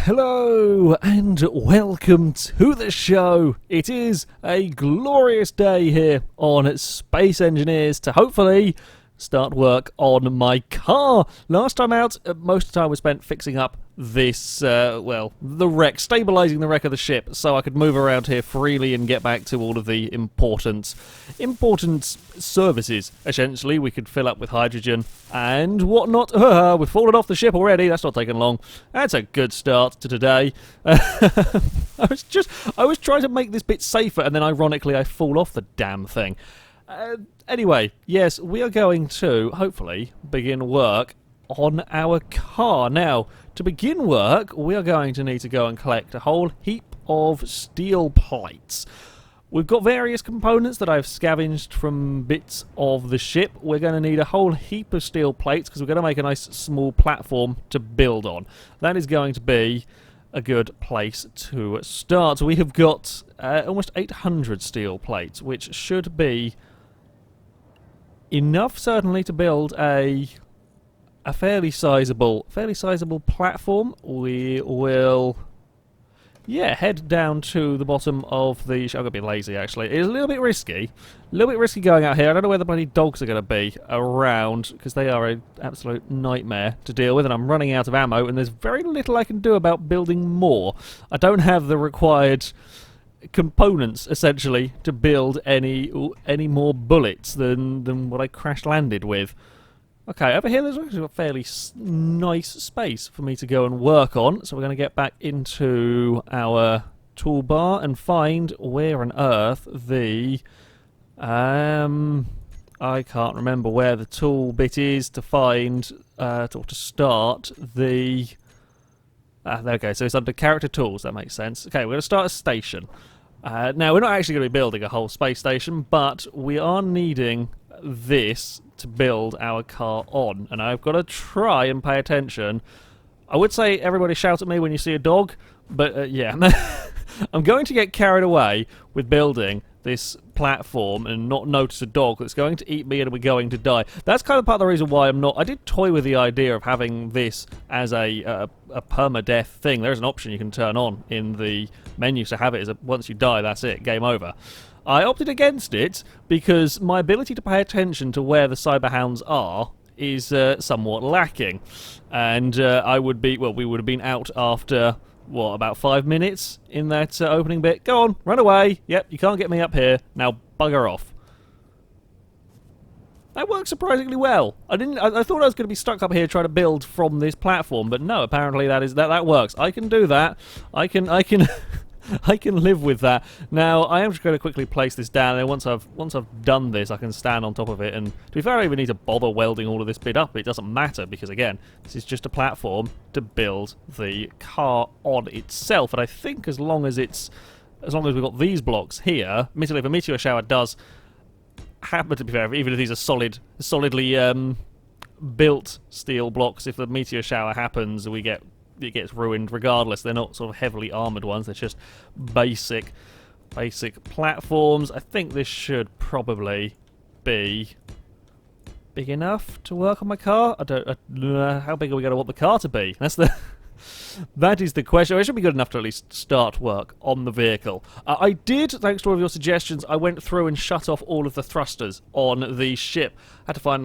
Hello and welcome to the show. It is a glorious day here on Space Engineers to hopefully start work on my car. Last time out, most of the time was spent fixing up this, the wreck, stabilising the wreck of the ship so I could move around here freely and get back to all of the important services. Essentially, we could fill up with hydrogen and whatnot. We've fallen off the ship already. That's not taking long. That's a good start to today. I was trying to make this bit safer, and then ironically I fall off the damn thing. Anyway, yes, we are going to, hopefully, begin work on our car. Now, to begin work, we are going to need to go and collect a whole heap of steel plates. We've got various components that I've scavenged from bits of the ship. We're going to need a whole heap of steel plates because we're going to make a nice small platform to build on. That is going to be a good place to start. We have got almost 800 steel plates, which should be enough, certainly, to build a fairly sizable platform. We will, head down to the bottom of the ship. I'm going to be lazy, actually. It's a little bit risky going out here. I don't know where the bloody dogs are going to be around, because they are an absolute nightmare to deal with, and I'm running out of ammo, and there's very little I can do about building more. I don't have the required components, essentially, to build any more bullets than what I crash-landed with. Okay, over here there's actually a fairly nice space for me to go and work on, so we're going to get back into our toolbar and find where on earth the... I can't remember where the tool bit is to find, to start the... there we go, so it's under character tools, that makes sense. Okay, we're going to start a station. Now, we're not actually going to be building a whole space station, but we are needing this to build our car on, and I've got to try and pay attention. I would say everybody shout at me when you see a dog, but yeah, I'm going to get carried away with building this platform and not notice a dog that's going to eat me and we're going to die. That's kind of part of the reason why I'm not... I did toy with the idea of having this as a permadeath thing. There's an option you can turn on in the menu to have it as once you die, that's it, game over. I opted against it because my ability to pay attention to where the cyberhounds are is somewhat lacking. And we would have been out after... what, about 5 minutes in that opening bit? Go on, run away. Yep, you can't get me up here. Now bugger off. That worked surprisingly well. I thought I was going to be stuck up here trying to build from this platform, but no, apparently that works. I can do that. I can I can live with that. Now, I am just going to quickly place this down, and once I've done this, I can stand on top of it, and to be fair, I don't even need to bother welding all of this bit up. It doesn't matter, because again, this is just a platform to build the car on itself, and I think as long as we've got these blocks here, admittedly, if a meteor shower does happen, to be fair, even if these are solidly built steel blocks, if the meteor shower happens, it gets ruined regardless. They're not sort of heavily armoured ones, they're just basic platforms. I think this should probably be big enough to work on my car. How big are we going to want the car to be? That is the question. It should be good enough to at least start work on the vehicle. I did, thanks to all of your suggestions, I went through and shut off all of the thrusters on the ship. I had to find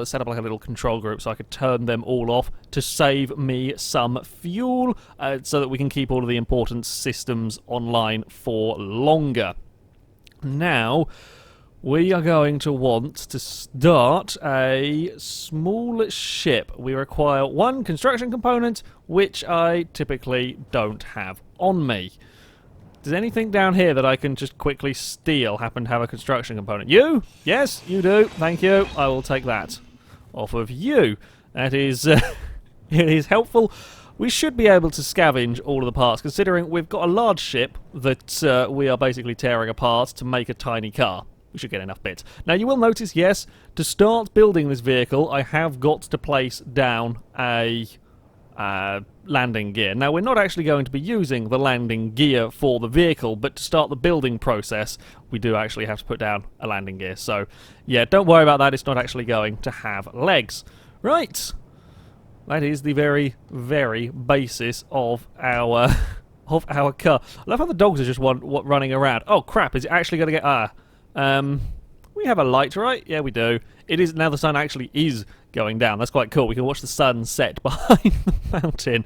set up a little control group so I could turn them all off to save me some fuel, so that we can keep all of the important systems online for longer. Now, we are going to want to start a small ship. We require one construction component, which I typically don't have on me. Does anything down here that I can just quickly steal happen to have a construction component? You? Yes, you do. Thank you. I will take that off of you. That is, it is helpful. We should be able to scavenge all of the parts, considering we've got a large ship that we are basically tearing apart to make a tiny car. We should get enough bits. Now, you will notice, yes, to start building this vehicle, I have got to place down a landing gear. Now, we're not actually going to be using the landing gear for the vehicle, but to start the building process, we do actually have to put down a landing gear. So, yeah, don't worry about that. It's not actually going to have legs. Right. That is the very, very basis of our of our car. I love how the dogs are just running around. Oh crap! Is it actually going to get we have a light, right? Yeah, we do. It is now. The sun actually is going down. That's quite cool. We can watch the sun set behind the mountain.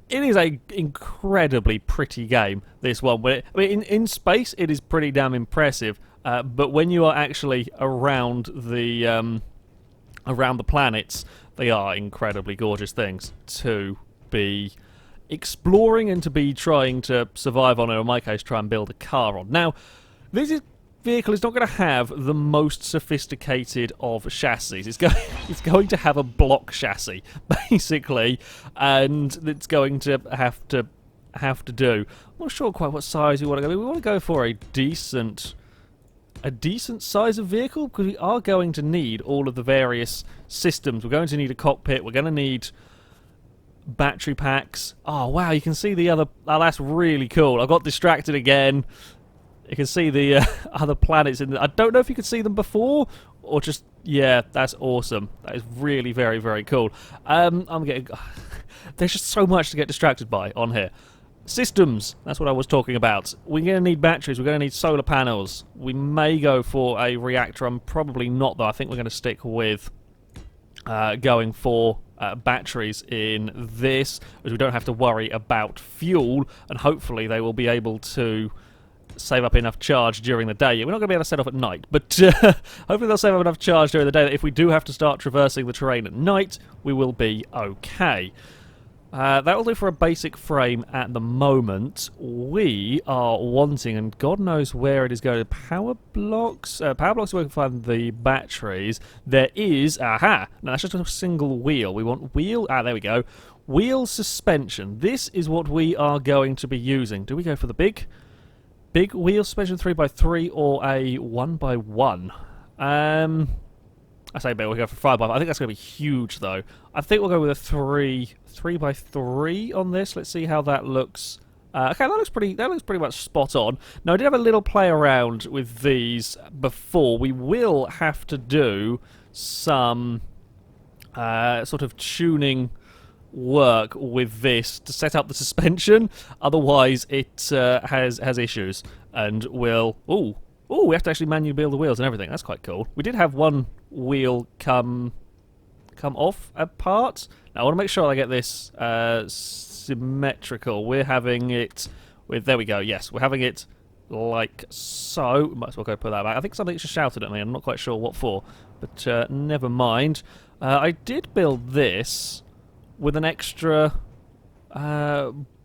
It is a incredibly pretty game, this one. I mean, in space, it is pretty damn impressive. But when you are actually around the planets, they are incredibly gorgeous things to be exploring and to be trying to survive on, or in my case, try and build a car on. Now, this vehicle is not going to have the most sophisticated of chassis. It's going to have a block chassis, basically, and it's going to have to do. I'm not sure quite what size we want to go. We want to go for a decent size of vehicle, because we are going to need all of the various systems. We're going to need a cockpit. We're going to need battery packs. Oh wow, you can see the other. Oh, that's really cool. I got distracted again. You can see the other planets in I don't know if you could see them before or just... Yeah, that's awesome. That is really very, very cool. I'm getting... There's just so much to get distracted by on here. Systems, that's what I was talking about. We're going to need batteries, we're going to need solar panels. We may go for a reactor. I'm probably not, though. I think we're going to stick with going for batteries in this, as we don't have to worry about fuel, and hopefully they will be able to save up enough charge during the day. We're not going to be able to set off at night, but hopefully they'll save up enough charge during the day that if we do have to start traversing the terrain at night, we will be okay. That will do for a basic frame at the moment. We are wanting, and God knows where it is going, power blocks. Power blocks where we can find the batteries. There is, aha! No, that's just a single wheel. We want wheel, there we go. Wheel suspension. This is what we are going to be using. Do we go for the big wheel suspension 3x3 or a 1x1? I say we'll go for 5x5. I think that's going to be huge, though. I think we'll go with a 3x3 on this. Let's see how that looks. Okay, that looks pretty much spot on. Now, I did have a little play around with these before. We will have to do some sort of tuning work with this to set up the suspension. Otherwise, it has issues, and will... Oh, we have to actually manually build the wheels and everything. That's quite cool. We did have one wheel come off apart. Now, I want to make sure I get this symmetrical. We're having it with... There we go. Yes, we're having it like so. Might as well go put that back. I think something just shouted at me. I'm not quite sure what for, but never mind. I did build this with an extra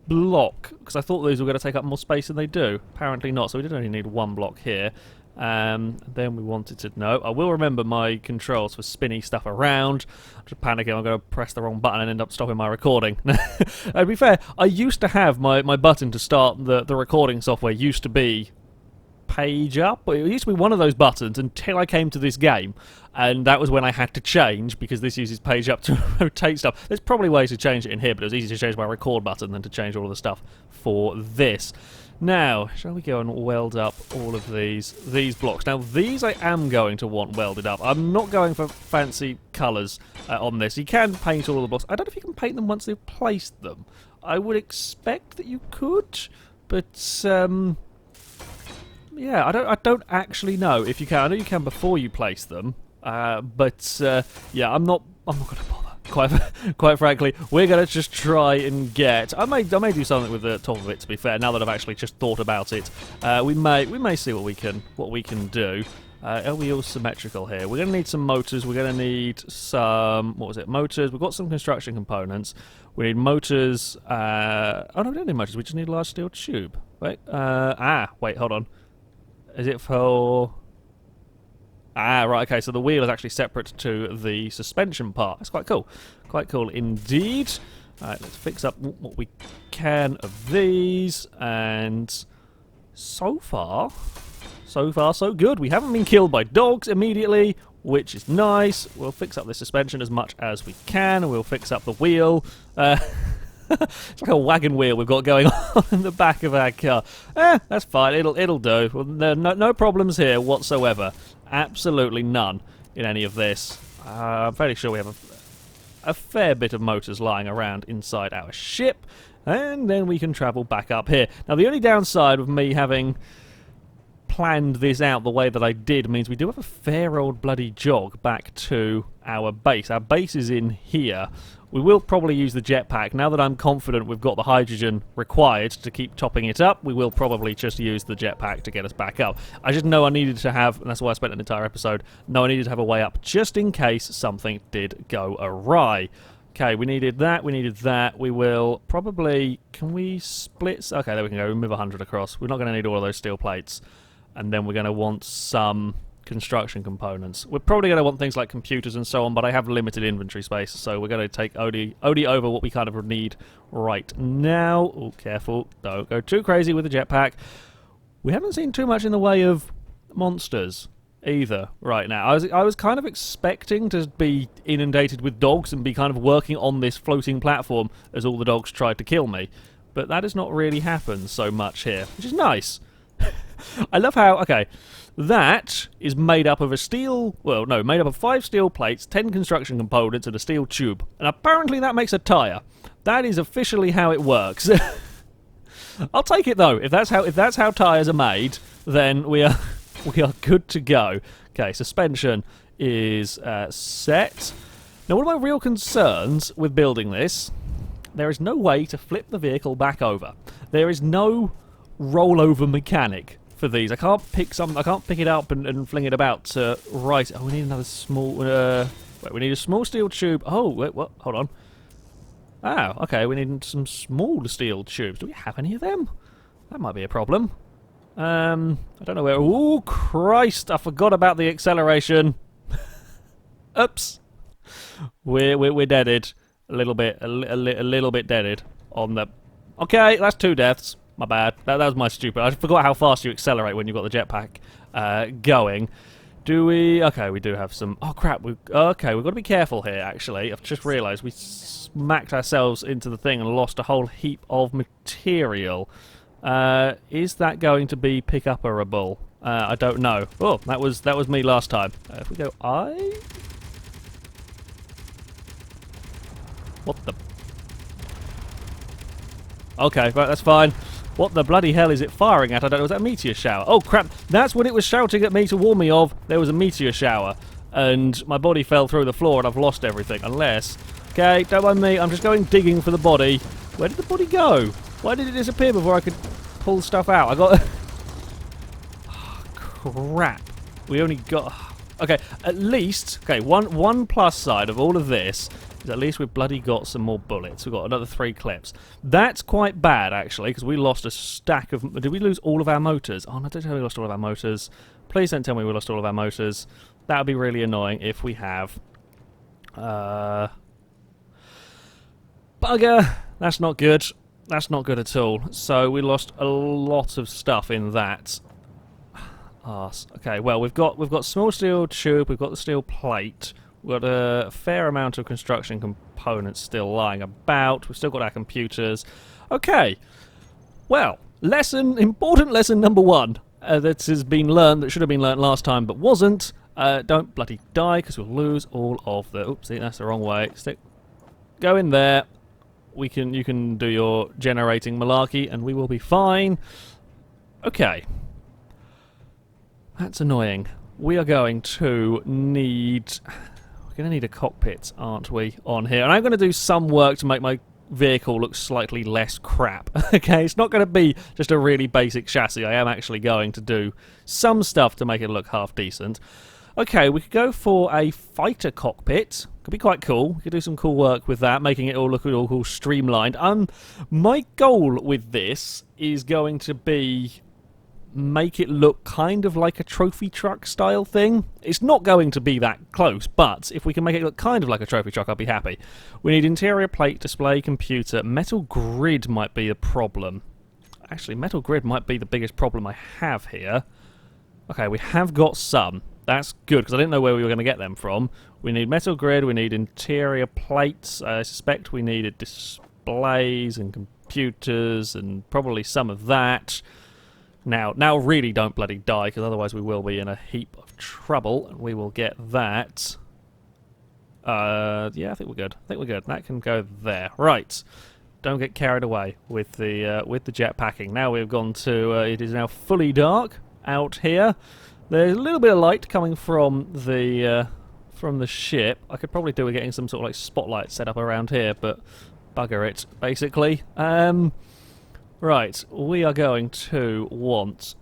block, because I thought these were going to take up more space than they do. Apparently not, so we did only need one block here. Then we wanted to know. I will remember my controls for spinning stuff around. I'm just panicking, I'm going to press the wrong button and end up stopping my recording. To be fair, I used to have my button to start the recording software used to be page up. It used to be one of those buttons until I came to this game, and that was when I had to change, because this uses page up to rotate stuff. There's probably ways to change it in here, but it was easier to change my record button than to change all of the stuff for this. Now, shall we go and weld up all of these blocks? Now, these I am going to want welded up. I'm not going for fancy colours on this. You can paint all of the blocks. I don't know if you can paint them once they've placed them. I would expect that you could, but yeah, I don't actually know if you can. I know you can before you place them, but yeah, I'm not going to bother. Quite frankly, we're going to just try and get... I may do something with the top of it, to be fair, now that I've actually just thought about it. We may see what we can do. Are we all symmetrical here? We're going to need some motors. We're going to need some... What was it? Motors. We've got some construction components. We need motors... oh, no, we don't need motors. We just need a large steel tube. Wait. Wait, hold on. Is it for... right, okay, so the wheel is actually separate to the suspension part. That's quite cool. Quite cool indeed. Alright, let's fix up what we can of these, and so far, so good. We haven't been killed by dogs immediately, which is nice. We'll fix up the suspension as much as we can, and we'll fix up the wheel. It's like a wagon wheel we've got going on in the back of our car. That's fine. It'll do. Well, no problems here whatsoever. Absolutely none in any of this. I'm fairly sure we have a fair bit of motors lying around inside our ship, and then we can travel back up here. Now, the only downside of me having planned this out the way that I did means we do have a fair old bloody jog back to our base. Our base is in here. We will probably use the jetpack. Now that I'm confident we've got the hydrogen required to keep topping it up, we will probably just use the jetpack to get us back up. I just know I needed to have, and that's why I spent an entire episode, I needed to have a way up just in case something did go awry. Okay, we needed that, we will probably, can we split? Okay, there we can go, we move 100 across. We're not going to need all of those steel plates. And then we're going to want some construction components. We're probably going to want things like computers and so on, but I have limited inventory space, so we're going to take only over what we kind of need right now. Oh, careful, don't go too crazy with the jetpack. We haven't seen too much in the way of monsters either right now. I was kind of expecting to be inundated with dogs and be kind of working on this floating platform as all the dogs tried to kill me, but that has not really happened so much here, which is nice. I love how, okay, that is made up of made up of 5 steel plates, 10 construction components, and a steel tube. And apparently that makes a tyre. That is officially how it works. I'll take it though. If that's how tyres are made, then we are good to go. Okay, suspension is set. Now, one of my real concerns with building this, there is no way to flip the vehicle back over. There is no rollover mechanic for these. I can't pick it up and fling it about to right. Oh, we need another small. Wait, we need a small steel tube. Oh, wait, what? Hold on. Oh, okay. We need some small steel tubes. Do we have any of them? That might be a problem. I don't know where. Oh, Christ! I forgot about the acceleration. Oops. We're deaded a little bit. A little bit deaded on the. Okay, that's 2 deaths. My bad. That was my stupid. I forgot how fast you accelerate when you've got the jetpack going. Do we? Okay, we do have some. Oh crap! Okay, we've got to be careful here. Actually, I've just realised we smacked ourselves into the thing and lost a whole heap of material. Is that going to be pick-upperable? I don't know. Oh, that was me last time. If we go what the? Okay, right, that's fine. What the bloody hell is it firing at? I don't know. Was that a meteor shower? Oh, crap. That's what it was shouting at me to warn me of. There was a meteor shower. And my body fell through the floor and I've lost everything. Unless... Okay, don't mind me. I'm just going digging for the body. Where did the body go? Why did it disappear before I could pull stuff out? I got... Oh, crap. We only got... Okay, at least... Okay, one plus side of all of this... is at least we've bloody got some more bullets. We've got another 3 clips. That's quite bad, actually, because we lost a stack of... Did we lose all of our motors? Oh, no, don't tell me we lost all of our motors. Please don't tell me we lost all of our motors. That would be really annoying if we have. Bugger! That's not good. That's not good at all. So we lost a lot of stuff in that. Arse. Okay, well, we've got small steel tube, we've got the steel plate, we've got a fair amount of construction components still lying about, we've still got our computers. Okay, well, important lesson number 1 that has been learned, that should have been learned last time but wasn't. Don't bloody die, because we'll lose all of the... Oopsie, that's the wrong way. Go in there. You can do your generating malarkey, and we will be fine. Okay. That's annoying. We are going to need... We're going to need a cockpit, aren't we, on here? And I'm going to do some work to make my vehicle look slightly less crap. Okay, it's not going to be just a really basic chassis. I am actually going to do some stuff to make it look half decent. Okay, we could go for a fighter cockpit. Could be quite cool. We could do some cool work with that, making it all look all streamlined. My goal with this is going to be make it look kind of like a trophy truck style thing. It's not going to be that close, but if we can make it look kind of like a trophy truck, I'll be happy. We need interior plate, display, computer. Metal grid might be a problem. Actually, metal grid might be the biggest problem I have here. Okay, we have got some. That's good, because I didn't know where we were going to get them from. We need metal grid, we need interior plates. I suspect we needed displays and computers and probably some of that. Now really don't bloody die, because otherwise we will be in a heap of trouble, and we will get that. Yeah, I think we're good. I think we're good. That can go there. Right. Don't get carried away with the jetpacking. Now we've gone to. It is now fully dark out here. There's a little bit of light coming from the ship. I could probably do with getting some sort of like spotlight set up around here, but bugger it, basically. Right, we are going to want.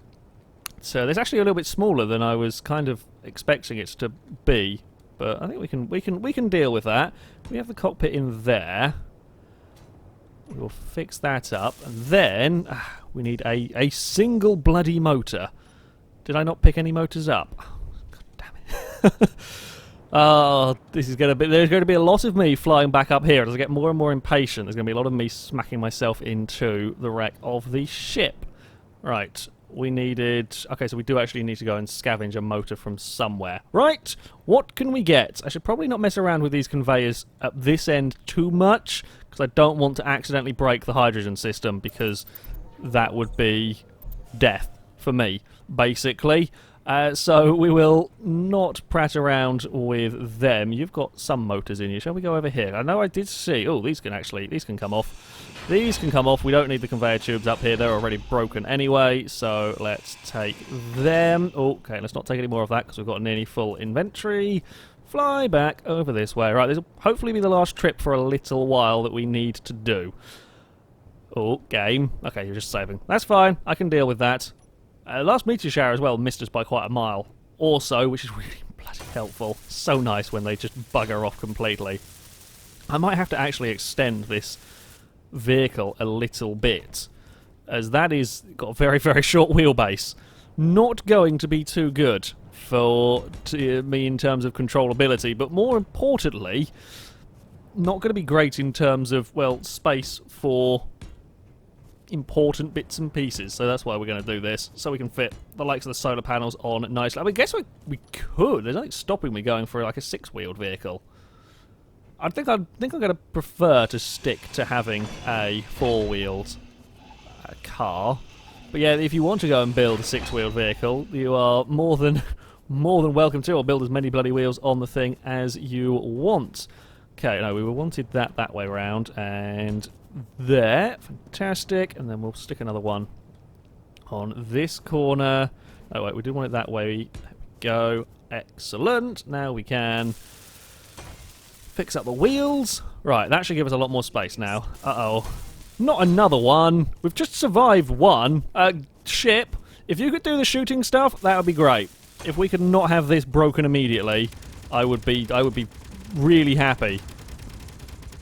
So it's actually a little bit smaller than I was kind of expecting it to be, but I think we can deal with that. We have the cockpit in there. We'll fix that up, and then we need a single bloody motor. Did I not pick any motors up? God damn it. Oh, this is going to be... There's going to be a lot of me flying back up here. As I get more and more impatient, there's going to be a lot of me smacking myself into the wreck of the ship. Right, we needed... Okay, so we do actually need to go and scavenge a motor from somewhere. Right, what can we get? I should probably not mess around with these conveyors at this end too much, because I don't want to accidentally break the hydrogen system, because that would be death for me, basically. So we will not prat around with them. You've got some motors in you. Shall we go over here? I know I did see... Oh, these can come off. These can come off. We don't need the conveyor tubes up here. They're already broken anyway, so let's take them. Oh, okay, let's not take any more of that because we've got nearly full inventory. Fly back over this way. Right, this will hopefully be the last trip for a little while that we need to do. Oh, game. Okay, you're just saving. That's fine. I can deal with that. Last meteor shower as well missed us by quite a mile also, which is really bloody helpful. So nice when they just bugger off completely. I might have to actually extend this vehicle a little bit, as that is got a very, very short wheelbase. Not going to be too good for me in terms of controllability, but more importantly, not going to be great in terms of, well, space for important bits and pieces. So that's why we're going to do this, so we can fit the likes of the solar panels on nicely. I mean, guess we could. There's nothing stopping me going for like a six-wheeled vehicle. I think I'm going to prefer to stick to having a four-wheeled car. But yeah, if you want to go and build a six-wheeled vehicle, you are more than welcome to, or build as many bloody wheels on the thing as you want. Okay, no, we wanted that way round, and there, fantastic, and then we'll stick another one on this corner. Oh wait, we did want it that way. There we go, excellent. Now we can fix up the wheels. Right, that should give us a lot more space now. Uh-oh. Not another one. We've just survived one. Ship, if you could do the shooting stuff, that would be great. If we could not have this broken immediately, I would be really happy.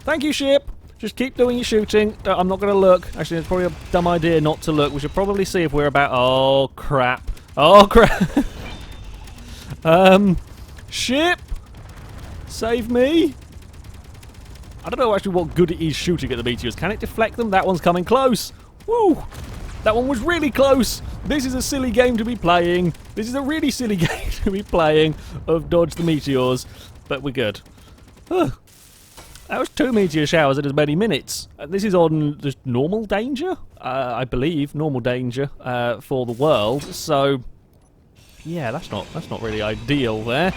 Thank you, ship. Just keep doing your shooting. I'm not going to look. Actually, it's probably a dumb idea not to look. We should probably see if we're about... Oh, crap. Oh, crap. Ship? Save me? I don't know actually what good it is shooting at the meteors. Can it deflect them? That one's coming close. Woo! That one was really close. This is a silly game to be playing. This is a really silly game to be playing of dodge the meteors. But we're good. Huh. That was 2 meteor showers in as many minutes. This is on just normal danger, I believe, normal danger for the world. So, yeah, that's not really ideal there.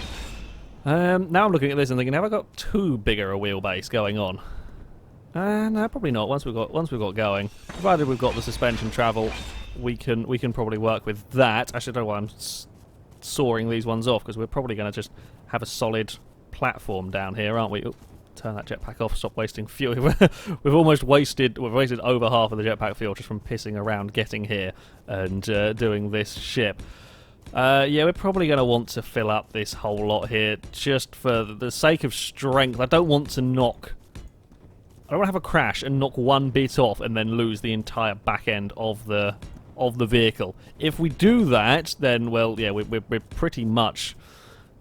Now I'm looking at this and thinking, have I got too bigger a wheelbase going on? No, probably not. Once we've got going, provided we've got the suspension travel, we can probably work with that. Actually, I don't know why I'm sawing these ones off, because we're probably going to just have a solid platform down here, aren't we? Ooh. Turn that jetpack off, stop wasting fuel. We've wasted over half of the jetpack fuel just from pissing around getting here and doing this ship. Yeah, we're probably going to want to fill up this whole lot here just for the sake of strength. I don't want to have a crash and knock one bit off and then lose the entire back end of the vehicle. If we do that, then, well, yeah, we're pretty much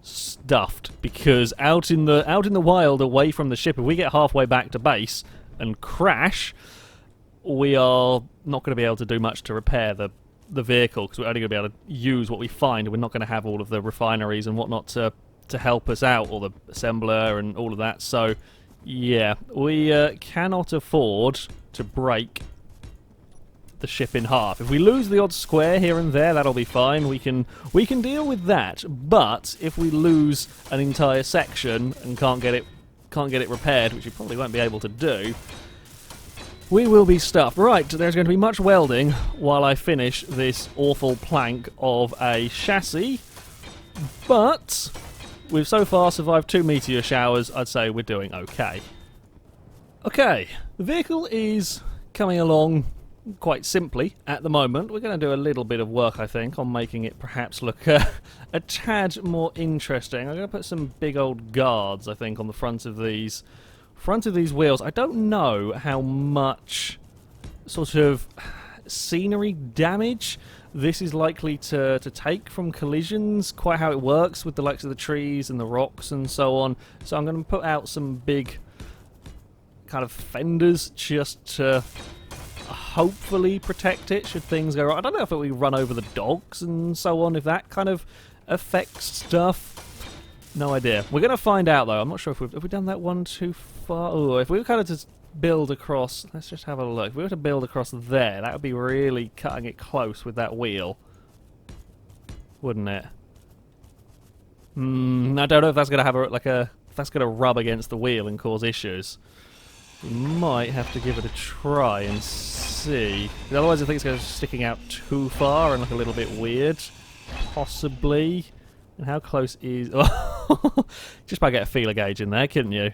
stuffed, because out in the wild away from the ship, if we get halfway back to base and crash, we are not going to be able to do much to repair the vehicle, because we're only going to be able to use what we find. We're not going to have all of the refineries and whatnot to help us out, or the assembler and all of that. So yeah, we cannot afford to break the ship in half. If we lose the odd square here and there, that'll be fine. We can deal with that. But if we lose an entire section and can't get it repaired, which you probably won't be able to do, we will be stuffed. Right, there's going to be much welding while I finish this awful plank of a chassis. But we've so far survived 2 meteor showers. I'd say we're doing okay. Okay, the vehicle is coming along quite simply at the moment. We're going to do a little bit of work, I think, on making it perhaps look a tad more interesting. I'm going to put some big old guards, I think, on the front of these wheels. I don't know how much sort of scenery damage this is likely to take from collisions, quite how it works with the likes of the trees and the rocks and so on. So I'm going to put out some big kind of fenders just to hopefully protect it should things go wrong. I don't know if we run over the dogs and so on, if that kind of affects stuff. No idea. We're going to find out though. I'm not sure if have we done that one too far. Oh, if we were kind of to build across, let's just have a look. If we were to build across there, that would be really cutting it close with that wheel, wouldn't it? I don't know if that's going to have if that's going to rub against the wheel and cause issues. We might have to give it a try and see. Otherwise I think it's going to be sticking out too far and look a little bit weird. Possibly. And how close is... just by get a feeler gauge in there, couldn't you?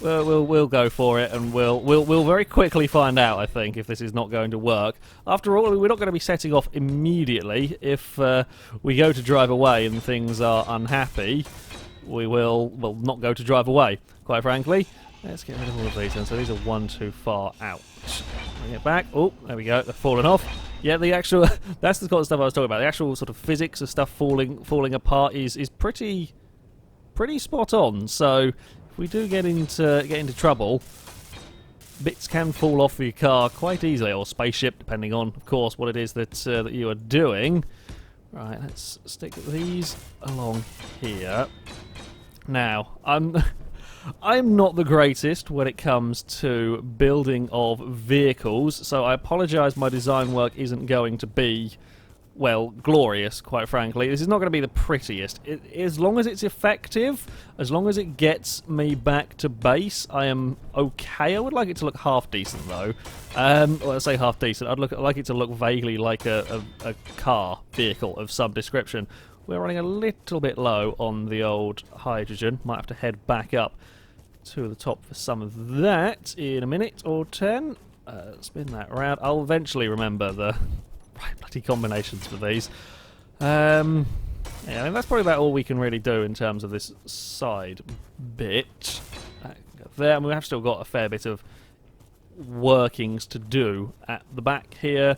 We'll go for it, and we'll very quickly find out, I think, if this is not going to work. After all, we're not going to be setting off immediately. If we go to drive away and things are unhappy, we will not go to drive away, quite frankly. Let's get rid of all of these then. So these are one too far out. Bring it back. Oh, there we go. They're falling off. Yeah, the actual... that's the kind of stuff I was talking about. The actual sort of physics of stuff falling apart is pretty spot on. So if we do get into trouble, bits can fall off your car quite easily, or spaceship, depending on, of course, what it is that you are doing. Right, let's stick these along here. Now, I'm not the greatest when it comes to building of vehicles, so I apologise my design work isn't going to be, well, glorious, quite frankly. This is not going to be the prettiest. As long as it's effective, as long as it gets me back to base, I am okay. I would like it to look half decent, though. Well, I say half decent. I'd like it to look vaguely like a car vehicle of some description. We're running a little bit low on the old hydrogen. Might have to head back up to the top for some of that in a minute or 10. Spin that around. I'll eventually remember the right bloody combinations for these. Yeah, I mean, that's probably about all we can really do in terms of this side bit. There, and we have still got a fair bit of workings to do at the back here.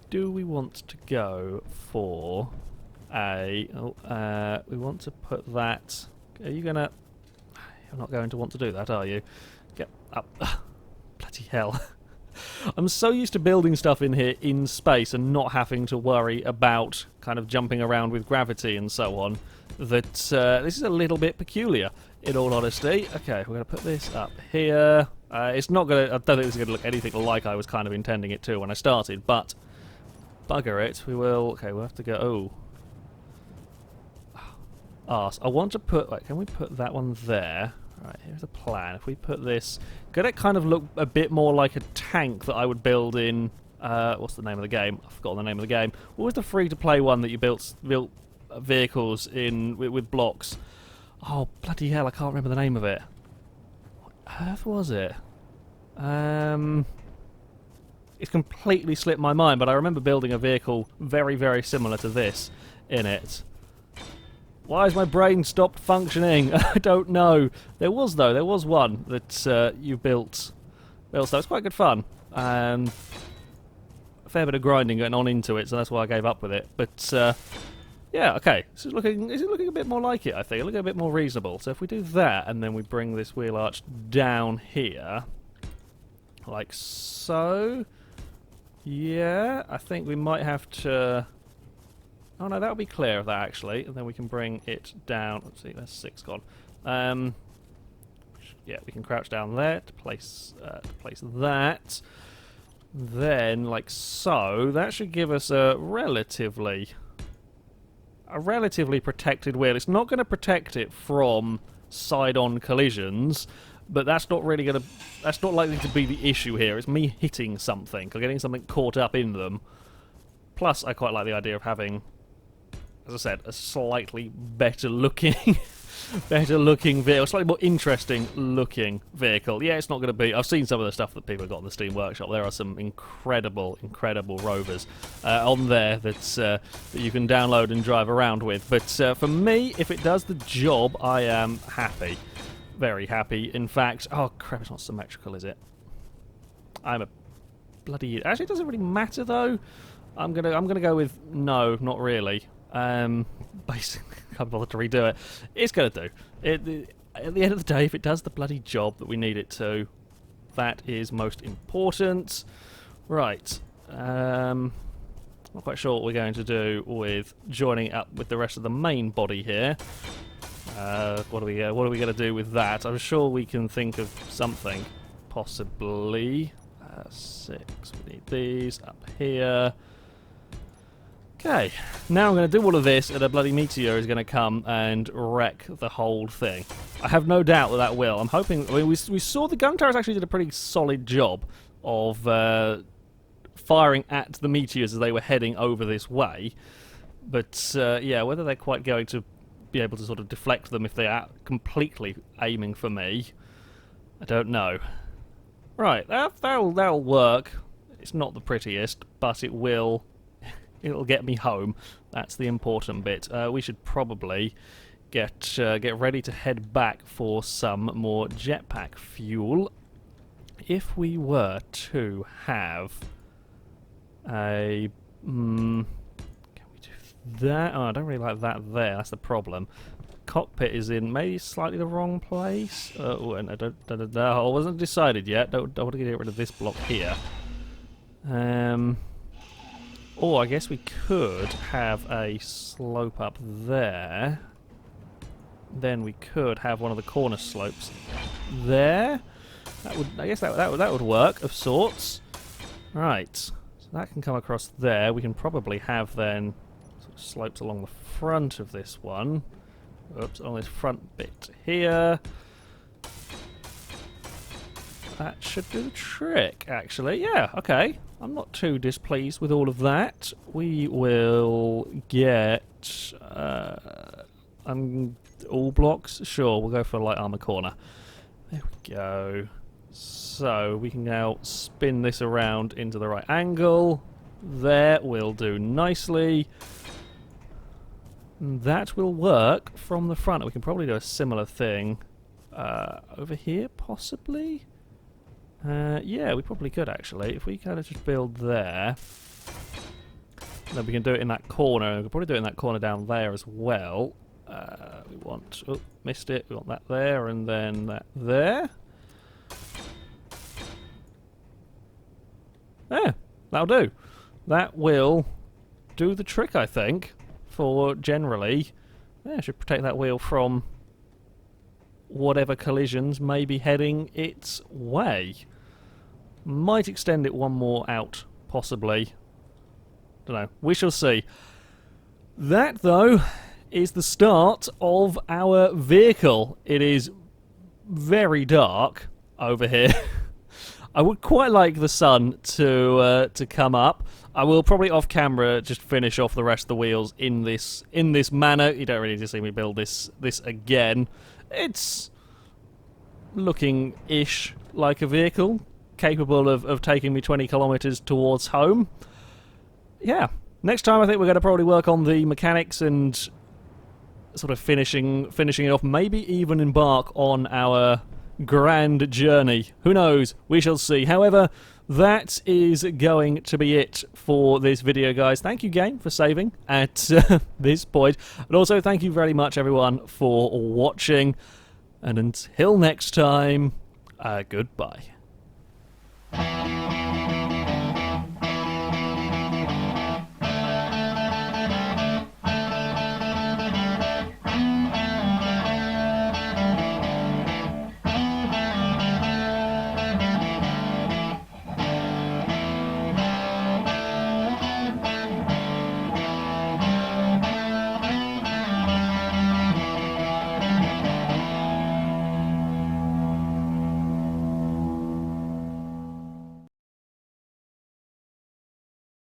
Do we want to go for we want to put that... Are you going to... You're not going to want to do that, are you? Get up. Bloody hell. I'm so used to building stuff in here in space and not having to worry about kind of jumping around with gravity and so on, that this is a little bit peculiar, in all honesty. Okay, we're going to put this up here. It's not going to... I don't think this is going to look anything like I was kind of intending it to when I started, but bugger it. We will... Okay, we'll have to go... Oh. Arse. I want to put... Wait, can we put that one there? Right, here's the plan. If we put this... Could it kind of look a bit more like a tank that I would build in... what's the name of the game? I've forgotten the name of the game. What was the free-to-play one that you built vehicles in with blocks? Oh, bloody hell, I can't remember the name of it. What on earth was it? It's completely slipped my mind, but I remember building a vehicle very, very similar to this in it. Why has my brain stopped functioning? I don't know. There was one that you built. So it's quite good fun. A fair bit of grinding going on into it, so that's why I gave up with it. But yeah, okay. Is it looking a bit more like it, I think. Looking a bit more reasonable. So if we do that, and then we bring this wheel arch down here, like so. Yeah, I think we might have to... Oh no, that'll be clear of that actually, and then we can bring it down. Let's see, there's 6 gone. Yeah, we can crouch down there to place that. then, like so, that should give us a relatively protected wheel. It's not going to protect it from side-on collisions, but that's not likely to be the issue here. It's me hitting something or getting something caught up in them. Plus, I quite like the idea of having, as I said, a slightly better looking vehicle, slightly more interesting looking vehicle. Yeah, it's not going to be... I've seen some of the stuff that people have got in the Steam Workshop. There are some incredible rovers on there that you can download and drive around with. But for me, if it does the job, I am happy. Very happy. In fact... Oh, crap, it's not symmetrical, is it? I'm a bloody... Actually, it doesn't really matter, though. I'm gonna go with no, not really. Basically, can't bother to redo it. It's gonna do. At the end of the day, if it does the bloody job that we need it to, that is most important. Right. Not quite sure what we're going to do with joining it up with the rest of the main body here. What are we going to do with that? I'm sure we can think of something, possibly. 6. We need these up here. Okay, now I'm going to do all of this, and a bloody meteor is going to come and wreck the whole thing. I have no doubt that will. I'm hoping... I mean, we saw the gun turrets actually did a pretty solid job of firing at the meteors as they were heading over this way. But, yeah, whether they're quite going to be able to sort of deflect them if they are completely aiming for me, I don't know. Right, that'll work. It's not the prettiest, but it will... It'll get me home. That's the important bit. We should probably get ready to head back for some more jetpack fuel. If we were to have a... can we do that? Oh, I don't really like that there. That's the problem. Cockpit is in maybe slightly the wrong place. Oh, and I wasn't decided yet. Don't want to get rid of this block here. Or I guess we could have a slope up there. Then we could have one of the corner slopes there. I guess that would work of sorts. Right. So that can come across there. We can probably have then sort of slopes along the front of this one. Oops, on this front bit here. That should do the trick, actually. Yeah, okay. I'm not too displeased with all of that. We will get... all blocks? Sure, we'll go for a light armor corner. There we go. So, we can now spin this around into the right angle. There will do nicely. That will work from the front. We can probably do a similar thing over here, possibly? Yeah, we probably could, actually. If we kind of just build there, then we can do it in that corner. And we can probably do it in that corner down there as well. We want... Oh, missed it. We want that there, and then that there. Yeah, that'll do. That will do the trick, I think, for generally... Yeah, should protect that wheel from whatever collisions may be heading its way. Might extend it one more out, possibly. Don't know. We shall see. That, though, is the start of our vehicle. It is very dark over here. I would quite like the sun to come up. I will probably off camera just finish off the rest of the wheels in this manner. You don't really need to see me build this again. It's looking-ish like a vehicle, capable of taking me 20 kilometers towards home. Yeah. Next time I think we're going to probably work on the mechanics and sort of finishing it off. Maybe even embark on our grand journey. Who knows? We shall see. However, that is going to be it for this video, guys. Thank you, game, for saving at this point. And also, thank you very much, everyone, for watching. And until next time, goodbye.